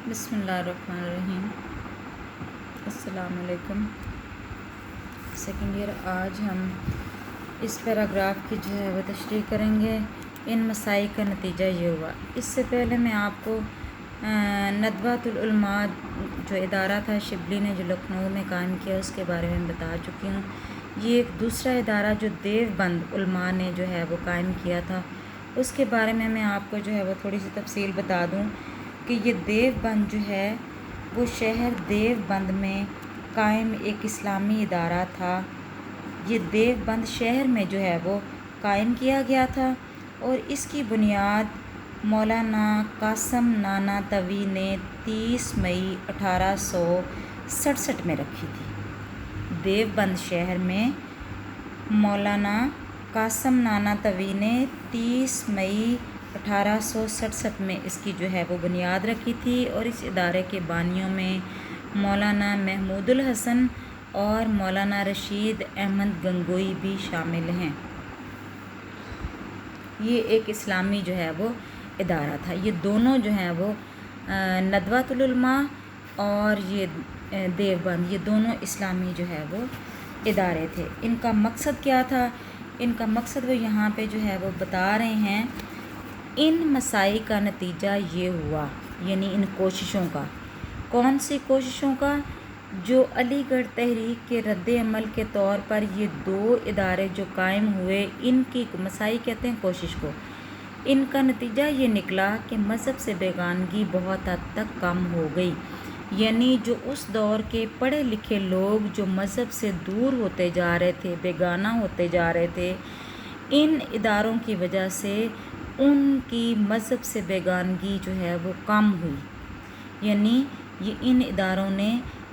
بسم اللہ الرحمن الرحیم۔ السلام علیکم۔ سیکنڈ ایئر، آج ہم اس پیراگراف کی جو ہے وہ تشریح کریں گے۔ ان مسائل کا نتیجہ یہ ہوا۔ اس سے پہلے میں آپ کو ندوۃ العلماء جو ادارہ تھا شبلی نے جو لکھنؤ میں قائم کیا اس کے بارے میں بتا چکی ہوں۔ یہ ایک دوسرا ادارہ جو دیوبند علماء نے جو ہے وہ قائم کیا تھا، اس کے بارے میں آپ کو جو ہے وہ تھوڑی سی تفصیل بتا دوں کہ یہ دیوبند جو ہے وہ شہر دیوبند میں قائم ایک اسلامی ادارہ تھا۔ یہ دیوبند شہر میں جو ہے وہ قائم کیا گیا تھا اور اس کی بنیاد مولانا قاسم نانوتوی نے 30 مئی 1867 میں رکھی تھی۔ دیوبند شہر میں مولانا قاسم نانوتوی نے 30 مئی 1867 میں اس کی جو ہے وہ بنیاد رکھی تھی، اور اس ادارے کے بانیوں میں مولانا محمود الحسن اور مولانا رشید احمد گنگوئی بھی شامل ہیں۔ یہ ایک اسلامی جو ہے وہ ادارہ تھا۔ یہ دونوں جو ہیں وہ ندوۃ العلماء اور یہ دیوبند، یہ دونوں اسلامی جو ہے وہ ادارے تھے۔ ان کا مقصد کیا تھا؟ ان کا مقصد وہ یہاں پہ جو ہے وہ بتا رہے ہیں۔ ان مسائل کا نتیجہ یہ ہوا، یعنی ان کوششوں کا۔ کون سی کوششوں کا؟ جو علی گڑھ تحریک کے رد عمل کے طور پر یہ دو ادارے جو قائم ہوئے، ان کی مسائل کہتے ہیں کوشش کو۔ ان کا نتیجہ یہ نکلا کہ مذہب سے بیگانگی بہت حد تک کم ہو گئی، یعنی جو اس دور کے پڑھے لکھے لوگ جو مذہب سے دور ہوتے جا رہے تھے، بیگانہ ہوتے جا رہے تھے، ان اداروں کی وجہ سے ان کی مذہب سے بیگانگی جو ہے وہ کم ہوئی۔ یعنی یہ ان اداروں نے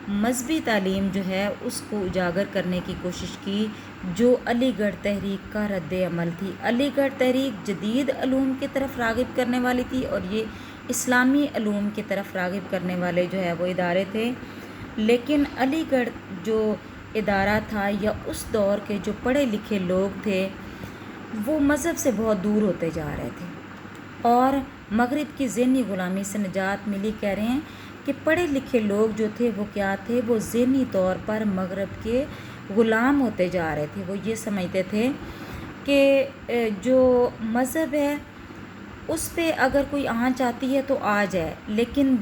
مذہبی تعلیم جو ہے اس کو اجاگر کرنے کی کوشش کی، جو علی گڑھ تحریک کا رد عمل تھی۔ علی گڑھ تحریک جدید علوم کی طرف راغب کرنے والی تھی، اور یہ اسلامی علوم کی طرف راغب کرنے والے جو ہے وہ ادارے تھے۔ لیکن علی گڑھ جو ادارہ تھا، یا اس دور کے جو پڑھے لکھے لوگ تھے، وہ مذہب سے بہت دور ہوتے جا رہے تھے، اور مغرب کی ذہنی غلامی سے نجات ملی۔ کہہ رہے ہیں کہ پڑھے لکھے لوگ جو تھے وہ کیا تھے؟ وہ ذہنی طور پر مغرب کے غلام ہوتے جا رہے تھے۔ وہ یہ سمجھتے تھے کہ جو مذہب ہے اس پہ اگر کوئی آنچ آتی ہے تو آ جائے، لیکن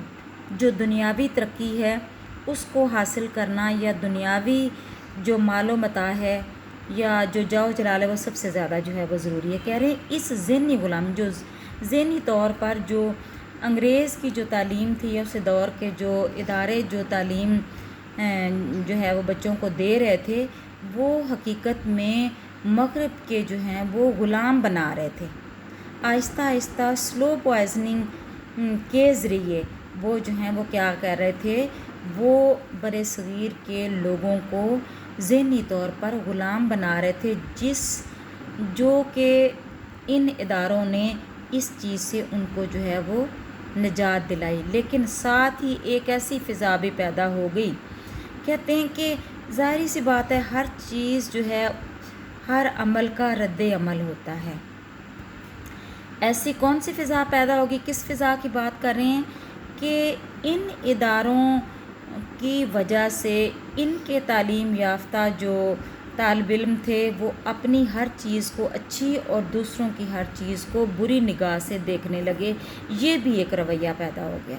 جو دنیاوی ترقی ہے اس کو حاصل کرنا، یا دنیاوی جو مال و متاع ہے، یا جو جاؤ جلال ہے، وہ سب سے زیادہ جو ہے وہ ضروری ہے۔ کہہ رہے ہیں اس ذہنی غلام، جو ذہنی طور پر جو انگریز کی جو تعلیم تھی، یا اس دور کے جو ادارے جو تعلیم جو ہے وہ بچوں کو دے رہے تھے، وہ حقیقت میں مغرب کے جو ہیں وہ غلام بنا رہے تھے۔ آہستہ آہستہ سلو پوائزننگ کے ذریعے وہ جو ہیں وہ کیا کر رہے تھے؟ وہ برِ صغیر کے لوگوں کو ذہنی طور پر غلام بنا رہے تھے، جو کہ ان اداروں نے اس چیز سے ان کو جو ہے وہ نجات دلائی۔ لیکن ساتھ ہی ایک ایسی فضا بھی پیدا ہو گئی۔ کہتے ہیں کہ ظاہری سی بات ہے، ہر چیز جو ہے ہر عمل کا رد عمل ہوتا ہے۔ ایسی کون سی فضا پیدا ہوگی؟ کس فضا کی بات کر رہے ہیں؟ کہ ان اداروں کی وجہ سے ان کے تعلیم یافتہ جو طالب علم تھے، وہ اپنی ہر چیز کو اچھی اور دوسروں کی ہر چیز کو بری نگاہ سے دیکھنے لگے۔ یہ بھی ایک رویہ پیدا ہو گیا۔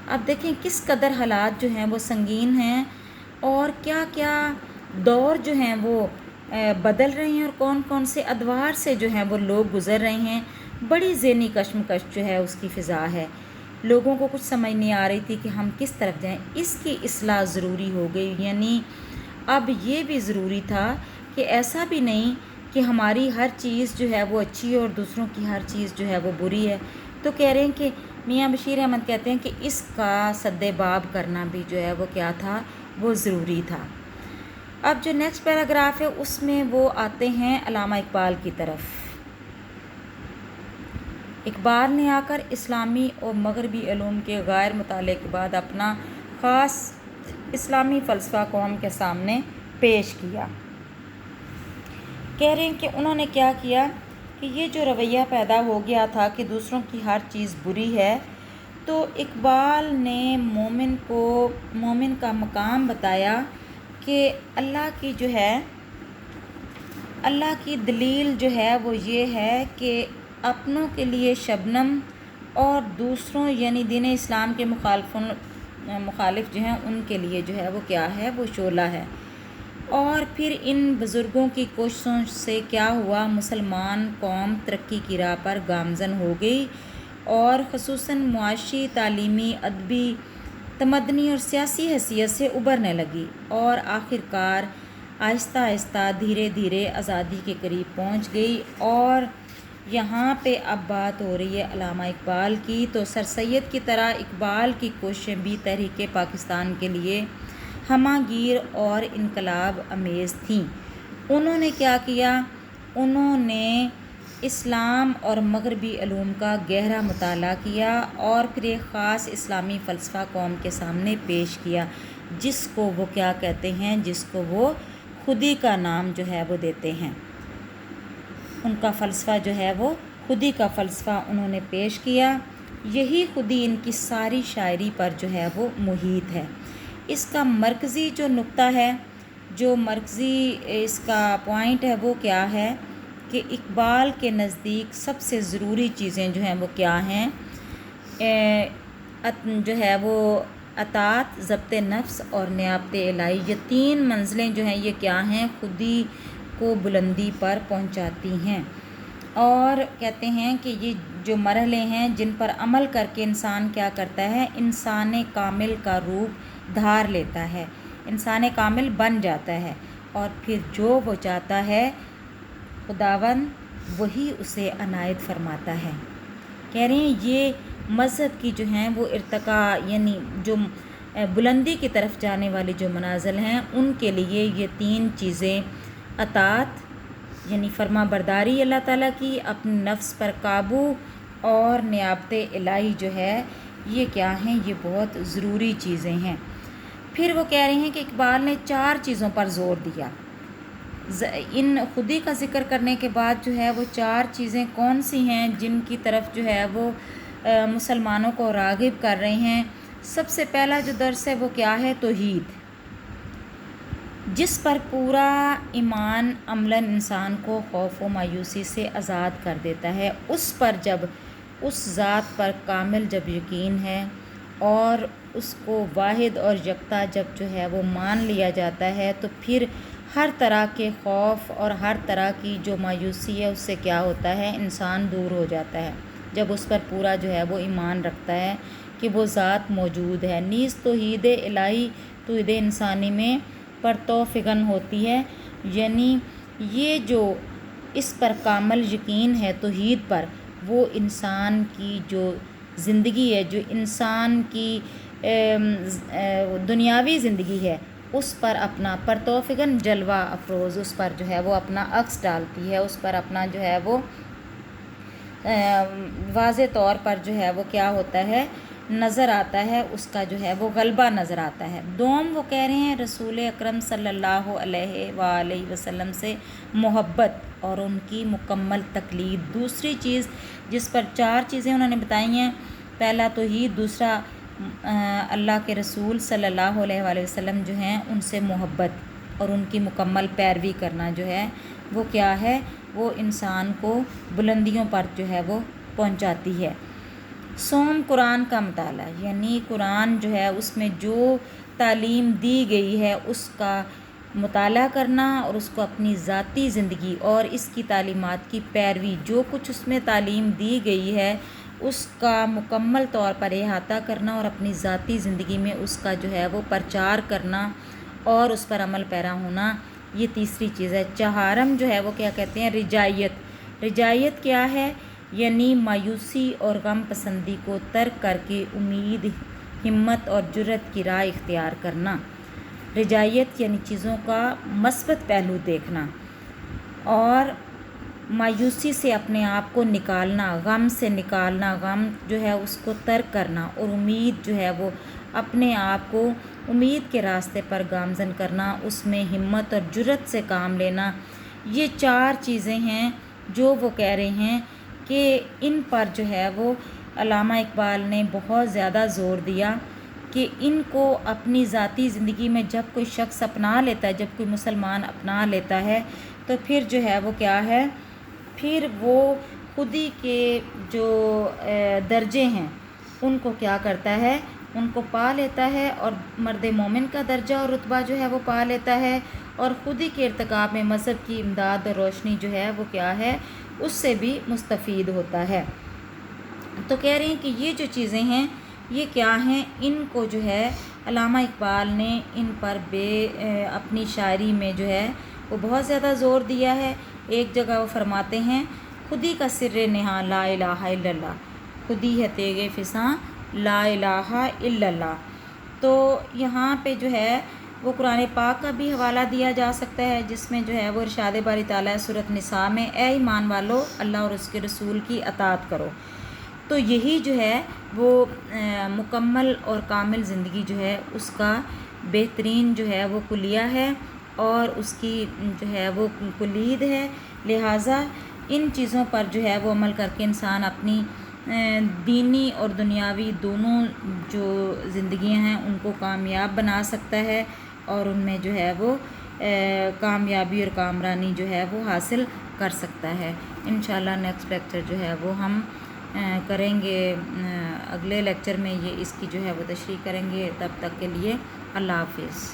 اب دیکھیں کس قدر حالات جو ہیں وہ سنگین ہیں، اور کیا کیا دور جو ہیں وہ بدل رہے ہیں، اور کون کون سے ادوار سے جو ہیں وہ لوگ گزر رہے ہیں۔ بڑی ذہنی کشمکش جو ہے اس کی فضا ہے۔ لوگوں کو کچھ سمجھ نہیں آ رہی تھی کہ ہم کس طرف جائیں۔ اس کی اصلاح ضروری ہو گئی، یعنی اب یہ بھی ضروری تھا کہ ایسا بھی نہیں کہ ہماری ہر چیز جو ہے وہ اچھی اور دوسروں کی ہر چیز جو ہے وہ بری ہے۔ تو کہہ رہے ہیں کہ میاں بشیر احمد کہتے ہیں کہ اس کا سد باب کرنا بھی جو ہے وہ کیا تھا؟ وہ ضروری تھا۔ اب جو نیکسٹ پیراگراف ہے اس میں وہ آتے ہیں علامہ اقبال کی طرف۔ اقبال نے آ کر اسلامی اور مغربی علوم کے غیر مطالعے کے بعد اپنا خاص اسلامی فلسفہ قوم کے سامنے پیش کیا۔ کہہ رہے ہیں کہ انہوں نے کیا کیا کہ یہ جو رویہ پیدا ہو گیا تھا کہ دوسروں کی ہر چیز بری ہے، تو اقبال نے مومن کا مقام بتایا کہ اللہ کی دلیل جو ہے وہ یہ ہے کہ اپنوں کے لیے شبنم اور دوسروں یعنی دین اسلام کے مخالف جو ہیں ان کے لیے جو ہے وہ کیا ہے، وہ شعلہ ہے۔ اور پھر ان بزرگوں کی کوششوں سے کیا ہوا، مسلمان قوم ترقی کی راہ پر گامزن ہو گئی اور خصوصاً معاشی، تعلیمی، ادبی، تمدنی اور سیاسی حیثیت سے ابھرنے لگی اور آخرکار آہستہ آہستہ دھیرے دھیرے آزادی کے قریب پہنچ گئی۔ اور یہاں پہ اب بات ہو رہی ہے علامہ اقبال کی، تو سر سید کی طرح اقبال کی کوششیں بھی تحریک پاکستان کے لیے ہمہ گیر اور انقلاب آمیز تھیں۔ انہوں نے کیا کیا، انہوں نے اسلام اور مغربی علوم کا گہرا مطالعہ کیا اور پھر ایک خاص اسلامی فلسفہ قوم کے سامنے پیش کیا، جس کو وہ کیا کہتے ہیں، جس کو وہ خودی کا نام جو ہے وہ دیتے ہیں۔ ان کا فلسفہ جو ہے وہ خودی کا فلسفہ انہوں نے پیش کیا۔ یہی خودی ان کی ساری شاعری پر جو ہے وہ محیط ہے۔ اس کا مرکزی جو نقطہ ہے، جو مرکزی اس کا پوائنٹ ہے، وہ کیا ہے کہ اقبال کے نزدیک سب سے ضروری چیزیں جو ہیں وہ کیا ہیں، جو ہے وہ اطاعت، ضبط نفس اور نیابت الہی۔ یہ تین منزلیں جو ہیں یہ کیا ہیں، خودی کو بلندی پر پہنچاتی ہیں۔ اور کہتے ہیں کہ یہ جو مرحلے ہیں جن پر عمل کر کے انسان کیا کرتا ہے، انسان کامل کا روپ دھار لیتا ہے، انسان کامل بن جاتا ہے، اور پھر جو وہ چاہتا ہے خداوند وہی اسے عنایت فرماتا ہے۔ کہہ رہے ہیں یہ مذہب کی جو ہیں وہ ارتقاء یعنی جو بلندی کی طرف جانے والی جو منازل ہیں، ان کے لیے یہ تین چیزیں، اطاعت یعنی فرما برداری اللہ تعالیٰ کی، اپنے نفس پر قابو اور نیابت الہی جو ہے یہ کیا ہیں، یہ بہت ضروری چیزیں ہیں۔ پھر وہ کہہ رہے ہیں کہ اقبال نے 4 چیزوں پر زور دیا۔ ان خودی کا ذکر کرنے کے بعد جو ہے وہ 4 چیزیں کون سی ہیں جن کی طرف جو ہے وہ مسلمانوں کو راغب کر رہے ہیں۔ سب سے پہلا جو درس ہے وہ کیا ہے، توحید، جس پر پورا ایمان عملاً انسان کو خوف و مایوسی سے آزاد کر دیتا ہے۔ اس پر جب اس ذات پر کامل جب یقین ہے اور اس کو واحد اور یکتا جب جو ہے وہ مان لیا جاتا ہے، تو پھر ہر طرح کے خوف اور ہر طرح کی جو مایوسی ہے اس سے کیا ہوتا ہے، انسان دور ہو جاتا ہے، جب اس پر پورا جو ہے وہ ایمان رکھتا ہے کہ وہ ذات موجود ہے۔ نیز توحید الہی توحید انسانی میں پرتو فگن ہوتی ہے، یعنی یہ جو اس پر کامل یقین ہے توحید پر، وہ انسان کی جو زندگی ہے، جو انسان کی دنیاوی زندگی ہے، اس پر اپنا پرتوفگن جلوہ افروز اس پر جو ہے وہ اپنا عکس ڈالتی ہے، اس پر اپنا جو ہے وہ واضح طور پر جو ہے وہ کیا ہوتا ہے، نظر آتا ہے، اس کا جو ہے وہ غلبہ نظر آتا ہے۔ دوم وہ کہہ رہے ہیں رسول اکرم صلی اللہ علیہ وآلہ وسلم سے محبت اور ان کی مکمل تقلید۔ دوسری چیز جس پر 4 چیزیں انہوں نے بتائی ہیں، پہلا توحید، دوسرا اللہ کے رسول صلی اللہ علیہ وآلہ وسلم جو ہیں ان سے محبت اور ان کی مکمل پیروی کرنا جو ہے وہ کیا ہے، وہ انسان کو بلندیوں پر جو ہے وہ پہنچاتی ہے۔ سوم قرآن کا مطالعہ، یعنی قرآن جو ہے اس میں جو تعلیم دی گئی ہے اس کا مطالعہ کرنا اور اس کو اپنی ذاتی زندگی اور اس کی تعلیمات کی پیروی، جو کچھ اس میں تعلیم دی گئی ہے اس کا مکمل طور پر احاطہ کرنا اور اپنی ذاتی زندگی میں اس کا جو ہے وہ پرچار کرنا اور اس پر عمل پیرا ہونا، یہ تیسری چیز ہے۔ چہارم جو ہے وہ کیا کہتے ہیں، رجائیت۔ رجائیت کیا ہے، یعنی مایوسی اور غم پسندی کو ترک کر کے امید، ہمت اور جرأت کی راہ اختیار کرنا۔ رجائیت یعنی چیزوں کا مثبت پہلو دیکھنا اور مایوسی سے اپنے آپ کو نکالنا، غم سے نکالنا، غم جو ہے اس کو ترک کرنا، اور امید جو ہے وہ اپنے آپ کو امید کے راستے پر گامزن کرنا، اس میں ہمت اور جرأت سے کام لینا۔ یہ 4 چیزیں ہیں جو وہ کہہ رہے ہیں کہ ان پر جو ہے وہ علامہ اقبال نے بہت زیادہ زور دیا کہ ان کو اپنی ذاتی زندگی میں جب کوئی شخص اپنا لیتا ہے، جب کوئی مسلمان اپنا لیتا ہے تو پھر جو ہے وہ کیا ہے، پھر وہ خودی کے جو درجے ہیں ان کو کیا کرتا ہے، ان کو پا لیتا ہے، اور مرد مومن کا درجہ اور رتبہ جو ہے وہ پا لیتا ہے، اور خودی کے ارتکاب میں مذہب کی امداد اور روشنی جو ہے وہ کیا ہے، اس سے بھی مستفید ہوتا ہے۔ تو کہہ رہے ہیں کہ یہ جو چیزیں ہیں یہ کیا ہیں، ان کو جو ہے علامہ اقبال نے ان پر اپنی شاعری میں جو ہے وہ بہت زیادہ زور دیا ہے۔ ایک جگہ وہ فرماتے ہیں، خودی کا سر نہاں لا الہ الا اللہ، خودی ہے تیغ فساں لا الہ الا اللہ۔ تو یہاں پہ جو ہے وہ قرآن پاک کا بھی حوالہ دیا جا سکتا ہے، جس میں جو ہے وہ ارشاد باری تعالیٰ سورۃ نساء میں، اے ایمان والو اللہ اور اس کے رسول کی اطاعت کرو۔ تو یہی جو ہے وہ مکمل اور کامل زندگی جو ہے اس کا بہترین جو ہے وہ کلیہ ہے، اور اس کی جو ہے وہ کلید ہے۔ لہٰذا ان چیزوں پر جو ہے وہ عمل کر کے انسان اپنی دینی اور دنیاوی دونوں جو زندگیاں ہیں ان کو کامیاب بنا سکتا ہے، اور ان میں جو ہے وہ کامیابی اور کامرانی جو ہے وہ حاصل کر سکتا ہے۔ انشاءاللہ نیکسٹ لیکچر جو ہے وہ ہم کریں گے، اگلے لیکچر میں یہ اس کی جو ہے وہ تشریح کریں گے۔ تب تک کے لیے اللہ حافظ۔